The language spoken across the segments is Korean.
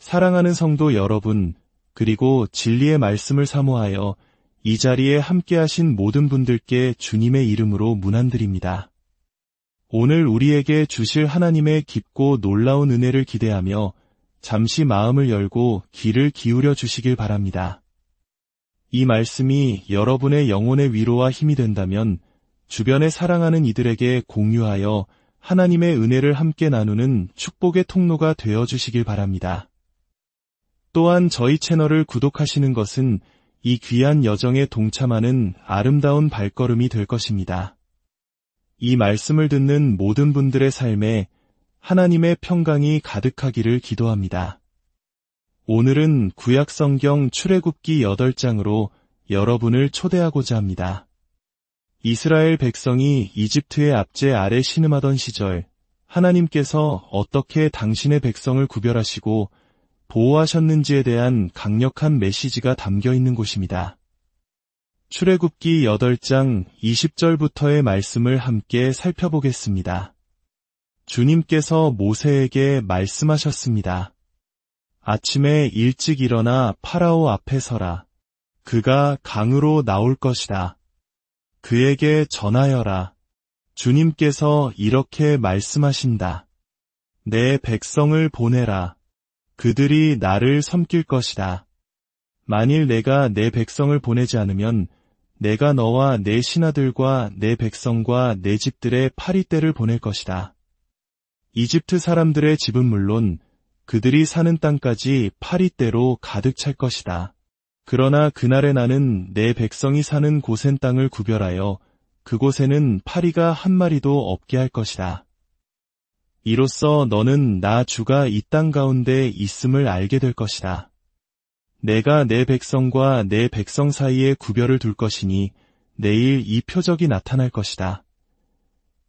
사랑하는 성도 여러분, 그리고 진리의 말씀을 사모하여 이 자리에 함께하신 모든 분들께 주님의 이름으로 문안드립니다. 오늘 우리에게 주실 하나님의 깊고 놀라운 은혜를 기대하며 잠시 마음을 열고 귀를 기울여 주시길 바랍니다. 이 말씀이 여러분의 영혼의 위로와 힘이 된다면 주변에 사랑하는 이들에게 공유하여 하나님의 은혜를 함께 나누는 축복의 통로가 되어 주시길 바랍니다. 또한 저희 채널을 구독하시는 것은 이 귀한 여정에 동참하는 아름다운 발걸음이 될 것입니다. 이 말씀을 듣는 모든 분들의 삶에 하나님의 평강이 가득하기를 기도합니다. 오늘은 구약성경 출애굽기 8장으로 여러분을 초대하고자 합니다. 이스라엘 백성이 이집트의 압제 아래 신음하던 시절, 하나님께서 어떻게 당신의 백성을 구별하시고 보호하셨는지에 대한 강력한 메시지가 담겨 있는 곳입니다. 출애굽기 8장 20절부터의 말씀을 함께 살펴보겠습니다. 주님께서 모세에게 말씀하셨습니다. 아침에 일찍 일어나 파라오 앞에 서라. 그가 강으로 나올 것이다. 그에게 전하여라. 주님께서 이렇게 말씀하신다. 내 백성을 보내라. 그들이 나를 섬길 것이다. 만일 내가 내 백성을 보내지 않으면 내가 너와 내 신하들과 내 백성과 내 집들의 파리떼를 보낼 것이다. 이집트 사람들의 집은 물론 그들이 사는 땅까지 파리떼로 가득 찰 것이다. 그러나 그날에 나는 내 백성이 사는 고센 땅을 구별하여 그곳에는 파리가 한 마리도 없게 할 것이다. 이로써 너는 나 주가 이 땅 가운데 있음을 알게 될 것이다. 내가 내 백성과 내 백성 사이에 구별을 둘 것이니 내일 이 표적이 나타날 것이다.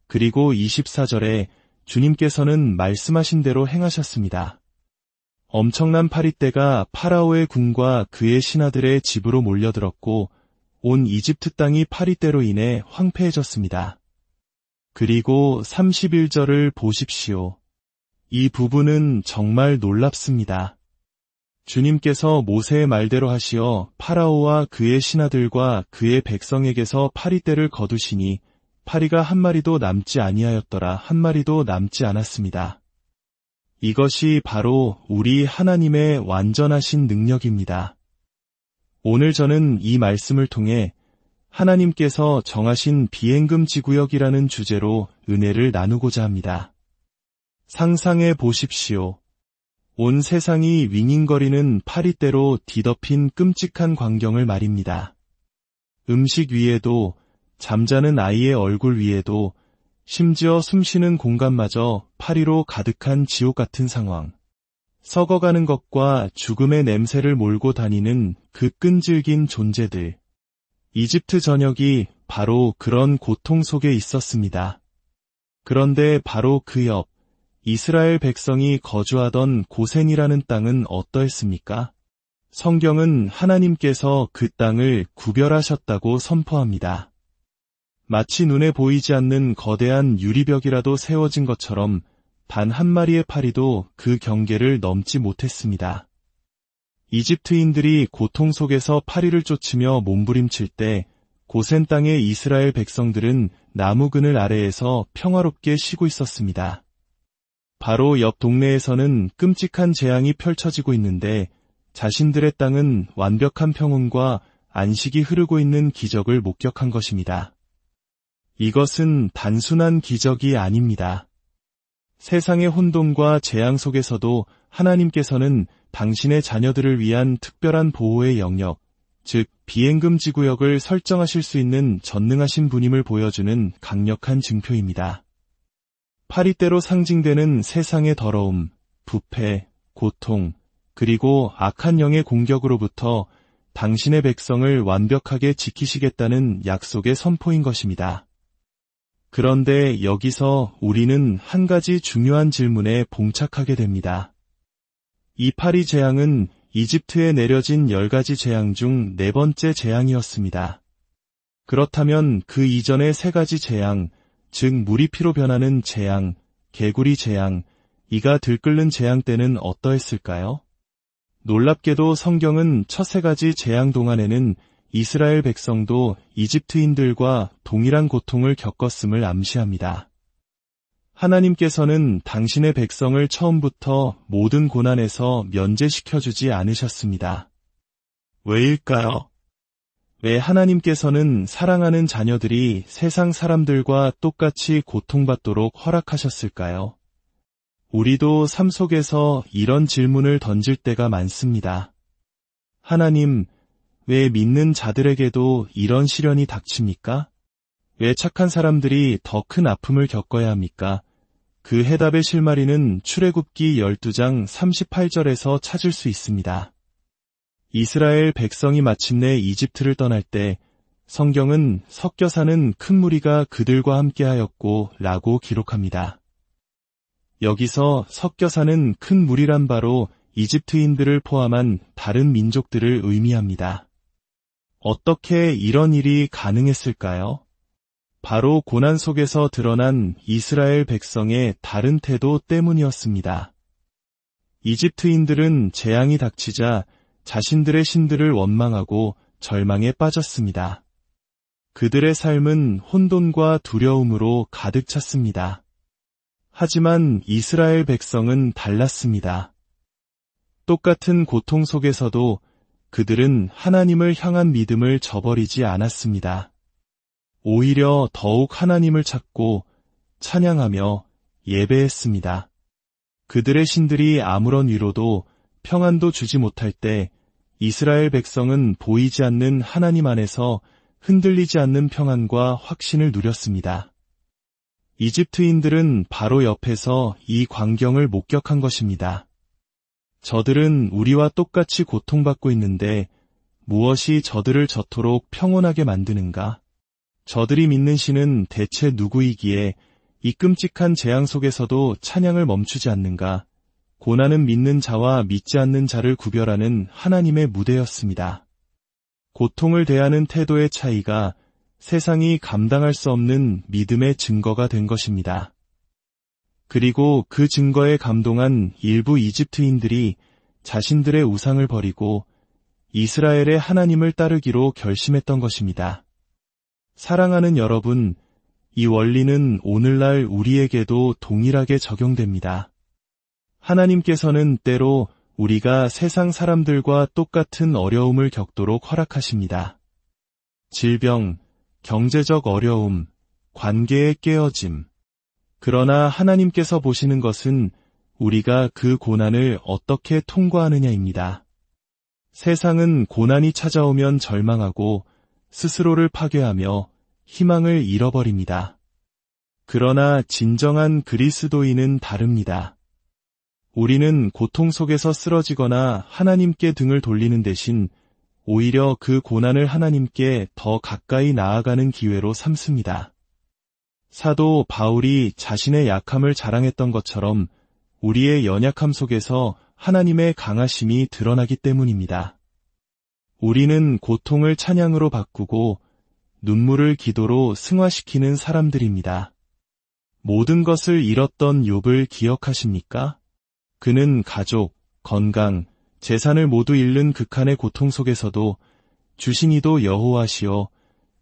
그리고 24절에 주님께서는 말씀하신 대로 행하셨습니다. 엄청난 파리떼가 파라오의 궁과 그의 신하들의 집으로 몰려들었고 온 이집트 땅이 파리떼로 인해 황폐해졌습니다. 그리고 31절을 보십시오. 이 부분은 정말 놀랍습니다. 주님께서 모세의 말대로 하시어 파라오와 그의 신하들과 그의 백성에게서 파리떼를 거두시니 파리가 한 마리도 남지 아니하였더라. 한 마리도 남지 않았습니다. 이것이 바로 우리 하나님의 완전하신 능력입니다. 오늘 저는 이 말씀을 통해 하나님께서 정하신 비행금지 구역이라는 주제로 은혜를 나누고자 합니다. 상상해 보십시오. 온 세상이 윙윙거리는 파리떼로 뒤덮인 끔찍한 광경을 말입니다. 음식 위에도, 잠자는 아이의 얼굴 위에도, 심지어 숨쉬는 공간마저 파리로 가득한 지옥 같은 상황. 썩어가는 것과 죽음의 냄새를 몰고 다니는 그 끈질긴 존재들. 이집트 전역이 바로 그런 고통 속에 있었습니다. 그런데 바로 그 옆, 이스라엘 백성이 거주하던 고센이라는 땅은 어떠했습니까? 성경은 하나님께서 그 땅을 구별하셨다고 선포합니다. 마치 눈에 보이지 않는 거대한 유리벽이라도 세워진 것처럼 단 한 마리의 파리도 그 경계를 넘지 못했습니다. 이집트인들이 고통 속에서 파리를 쫓으며 몸부림칠 때 고센 땅의 이스라엘 백성들은 나무 그늘 아래에서 평화롭게 쉬고 있었습니다. 바로 옆 동네에서는 끔찍한 재앙이 펼쳐지고 있는데 자신들의 땅은 완벽한 평온과 안식이 흐르고 있는 기적을 목격한 것입니다. 이것은 단순한 기적이 아닙니다. 세상의 혼돈과 재앙 속에서도 하나님께서는 당신의 자녀들을 위한 특별한 보호의 영역, 즉 비행금지 구역을 설정하실 수 있는 전능하신 분임을 보여주는 강력한 증표입니다. 파리떼로 상징되는 세상의 더러움, 부패, 고통, 그리고 악한 영의 공격으로부터 당신의 백성을 완벽하게 지키시겠다는 약속의 선포인 것입니다. 그런데 여기서 우리는 한 가지 중요한 질문에 봉착하게 됩니다. 이 파리 재앙은 이집트에 내려진 10가지 재앙 중 4번째 재앙이었습니다. 그렇다면 그 이전의 3가지 재앙, 즉 물이 피로 변하는 재앙, 개구리 재앙, 이가 들끓는 재앙 때는 어떠했을까요? 놀랍게도 성경은 첫 세 가지 재앙 동안에는 이스라엘 백성도 이집트인들과 동일한 고통을 겪었음을 암시합니다. 하나님께서는 당신의 백성을 처음부터 모든 고난에서 면제시켜주지 않으셨습니다. 왜일까요? 왜 하나님께서는 사랑하는 자녀들이 세상 사람들과 똑같이 고통받도록 허락하셨을까요? 우리도 삶 속에서 이런 질문을 던질 때가 많습니다. 하나님, 왜 믿는 자들에게도 이런 시련이 닥칩니까? 왜 착한 사람들이 더 큰 아픔을 겪어야 합니까? 그 해답의 실마리는 출애굽기 12장 38절에서 찾을 수 있습니다. 이스라엘 백성이 마침내 이집트를 떠날 때 성경은 섞여 사는 큰 무리가 그들과 함께하였고 라고 기록합니다. 여기서 섞여 사는 큰 무리란 바로 이집트인들을 포함한 다른 민족들을 의미합니다. 어떻게 이런 일이 가능했을까요? 바로 고난 속에서 드러난 이스라엘 백성의 다른 태도 때문이었습니다. 이집트인들은 재앙이 닥치자 자신들의 신들을 원망하고 절망에 빠졌습니다. 그들의 삶은 혼돈과 두려움으로 가득 찼습니다. 하지만 이스라엘 백성은 달랐습니다. 똑같은 고통 속에서도 그들은 하나님을 향한 믿음을 저버리지 않았습니다. 오히려 더욱 하나님을 찾고 찬양하며 예배했습니다. 그들의 신들이 아무런 위로도 평안도 주지 못할 때 이스라엘 백성은 보이지 않는 하나님 안에서 흔들리지 않는 평안과 확신을 누렸습니다. 이집트인들은 바로 옆에서 이 광경을 목격한 것입니다. 저들은 우리와 똑같이 고통받고 있는데 무엇이 저들을 저토록 평온하게 만드는가? 저들이 믿는 신은 대체 누구이기에 이 끔찍한 재앙 속에서도 찬양을 멈추지 않는가? 고난은 믿는 자와 믿지 않는 자를 구별하는 하나님의 무대였습니다. 고통을 대하는 태도의 차이가 세상이 감당할 수 없는 믿음의 증거가 된 것입니다. 그리고 그 증거에 감동한 일부 이집트인들이 자신들의 우상을 버리고 이스라엘의 하나님을 따르기로 결심했던 것입니다. 사랑하는 여러분, 이 원리는 오늘날 우리에게도 동일하게 적용됩니다. 하나님께서는 때로 우리가 세상 사람들과 똑같은 어려움을 겪도록 허락하십니다. 질병, 경제적 어려움, 관계의 깨어짐. 그러나 하나님께서 보시는 것은 우리가 그 고난을 어떻게 통과하느냐입니다. 세상은 고난이 찾아오면 절망하고 스스로를 파괴하며 희망을 잃어버립니다. 그러나 진정한 그리스도인은 다릅니다. 우리는 고통 속에서 쓰러지거나 하나님께 등을 돌리는 대신 오히려 그 고난을 하나님께 더 가까이 나아가는 기회로 삼습니다. 사도 바울이 자신의 약함을 자랑했던 것처럼 우리의 연약함 속에서 하나님의 강하심이 드러나기 때문입니다. 우리는 고통을 찬양으로 바꾸고 눈물을 기도로 승화시키는 사람들입니다. 모든 것을 잃었던 욥을 기억하십니까? 그는 가족, 건강, 재산을 모두 잃는 극한의 고통 속에서도 주신 이도 여호와시오,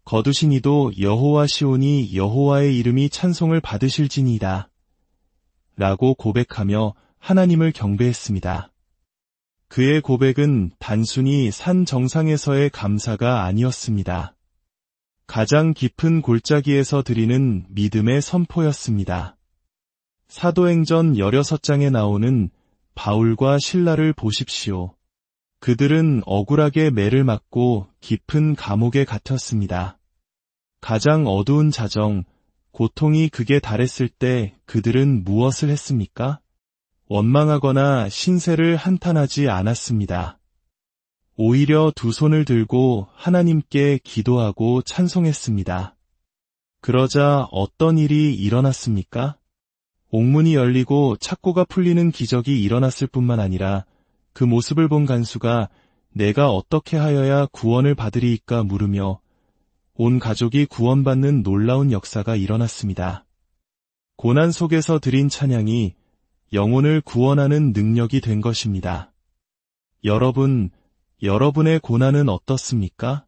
거두신 이도 여호와시오니 여호와의 이름이 찬송을 받으실지니이다 라고 고백하며 하나님을 경배했습니다. 그의 고백은 단순히 산 정상에서의 감사가 아니었습니다. 가장 깊은 골짜기에서 드리는 믿음의 선포였습니다. 사도행전 16장에 나오는 바울과 실라를 보십시오. 그들은 억울하게 매를 맞고 깊은 감옥에 갇혔습니다. 가장 어두운 자정, 고통이 극에 달했을 때 그들은 무엇을 했습니까? 원망하거나 신세를 한탄하지 않았습니다. 오히려 두 손을 들고 하나님께 기도하고 찬송했습니다. 그러자 어떤 일이 일어났습니까? 옥문이 열리고 착고가 풀리는 기적이 일어났을 뿐만 아니라 그 모습을 본 간수가 내가 어떻게 하여야 구원을 받으리이까 물으며 온 가족이 구원받는 놀라운 역사가 일어났습니다. 고난 속에서 드린 찬양이 영혼을 구원하는 능력이 된 것입니다. 여러분의 고난은 어떻습니까?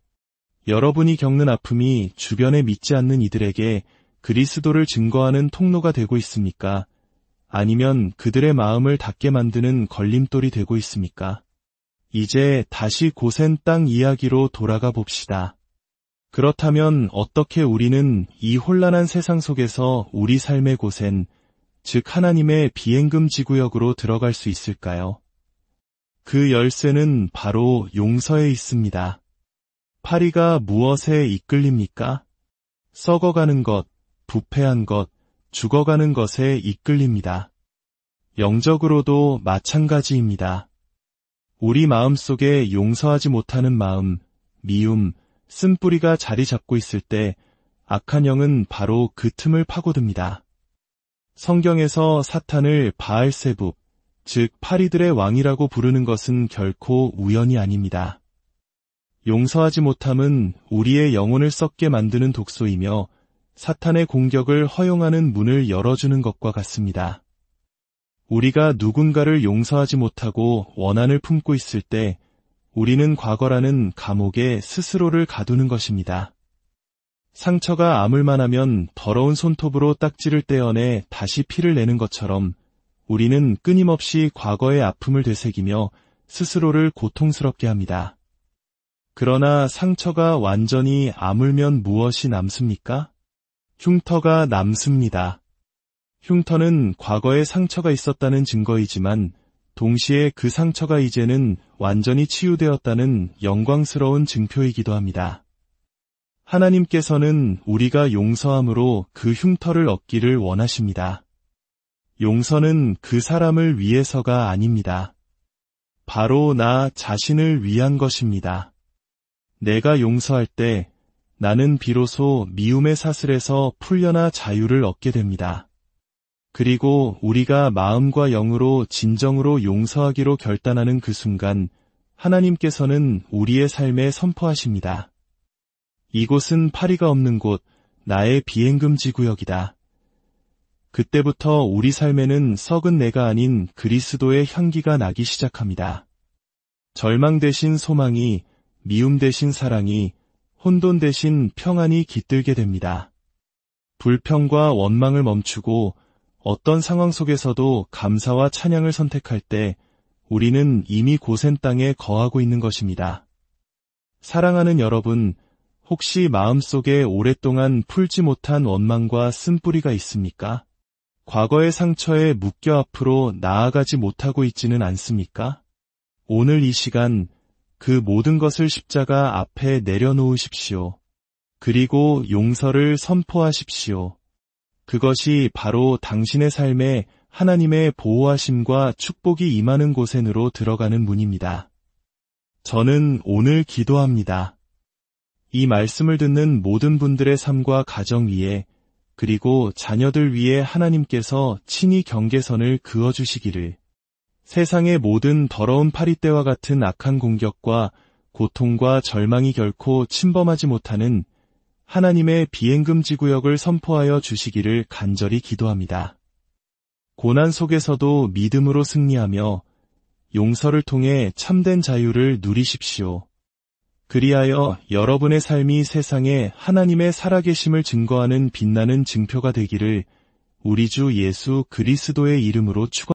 여러분이 겪는 아픔이 주변에 믿지 않는 이들에게 그리스도를 증거하는 통로가 되고 있습니까? 아니면 그들의 마음을 닫게 만드는 걸림돌이 되고 있습니까? 이제 다시 고센 땅 이야기로 돌아가 봅시다. 그렇다면 어떻게 우리는 이 혼란한 세상 속에서 우리 삶의 고센, 즉 하나님의 비행금 지구역으로 들어갈 수 있을까요? 그 열쇠는 바로 용서에 있습니다. 파리가 무엇에 이끌립니까? 썩어가는 것, 부패한 것, 죽어가는 것에 이끌립니다. 영적으로도 마찬가지입니다. 우리 마음속에 용서하지 못하는 마음, 미움, 쓴뿌리가 자리 잡고 있을 때 악한 영은 바로 그 틈을 파고듭니다. 성경에서 사탄을 바알세붑, 즉 파리들의 왕이라고 부르는 것은 결코 우연이 아닙니다. 용서하지 못함은 우리의 영혼을 썩게 만드는 독소이며 사탄의 공격을 허용하는 문을 열어주는 것과 같습니다. 우리가 누군가를 용서하지 못하고 원한을 품고 있을 때 우리는 과거라는 감옥에 스스로를 가두는 것입니다. 상처가 아물만 하면 더러운 손톱으로 딱지를 떼어내 다시 피를 내는 것처럼 우리는 끊임없이 과거의 아픔을 되새기며 스스로를 고통스럽게 합니다. 그러나 상처가 완전히 아물면 무엇이 남습니까? 흉터가 남습니다. 흉터는 과거에 상처가 있었다는 증거이지만 동시에 그 상처가 이제는 완전히 치유되었다는 영광스러운 증표이기도 합니다. 하나님께서는 우리가 용서함으로 그 흉터를 얻기를 원하십니다. 용서는 그 사람을 위해서가 아닙니다. 바로 나 자신을 위한 것입니다. 내가 용서할 때 나는 비로소 미움의 사슬에서 풀려나 자유를 얻게 됩니다. 그리고 우리가 마음과 영으로 진정으로 용서하기로 결단하는 그 순간 하나님께서는 우리의 삶에 선포하십니다. 이곳은 파리가 없는 곳, 나의 비행금지 구역이다. 그때부터 우리 삶에는 썩은 내가 아닌 그리스도의 향기가 나기 시작합니다. 절망 대신 소망이, 미움 대신 사랑이, 혼돈 대신 평안이 깃들게 됩니다. 불평과 원망을 멈추고 어떤 상황 속에서도 감사와 찬양을 선택할 때 우리는 이미 고센 땅에 거하고 있는 것입니다. 사랑하는 여러분, 혹시 마음속에 오랫동안 풀지 못한 원망과 쓴뿌리가 있습니까? 과거의 상처에 묶여 앞으로 나아가지 못하고 있지는 않습니까? 오늘 이 시간 그 모든 것을 십자가 앞에 내려놓으십시오. 그리고 용서를 선포하십시오. 그것이 바로 당신의 삶에 하나님의 보호하심과 축복이 임하는 곳으로 들어가는 문입니다. 저는 오늘 기도합니다. 이 말씀을 듣는 모든 분들의 삶과 가정 위에 그리고 자녀들 위에 하나님께서 친히 경계선을 그어주시기를, 세상의 모든 더러운 파리떼와 같은 악한 공격과 고통과 절망이 결코 침범하지 못하는 하나님의 비행금지 구역을 선포하여 주시기를 간절히 기도합니다. 고난 속에서도 믿음으로 승리하며 용서를 통해 참된 자유를 누리십시오. 그리하여 여러분의 삶이 세상에 하나님의 살아계심을 증거하는 빛나는 증표가 되기를 우리 주 예수 그리스도의 이름으로 축원합니다.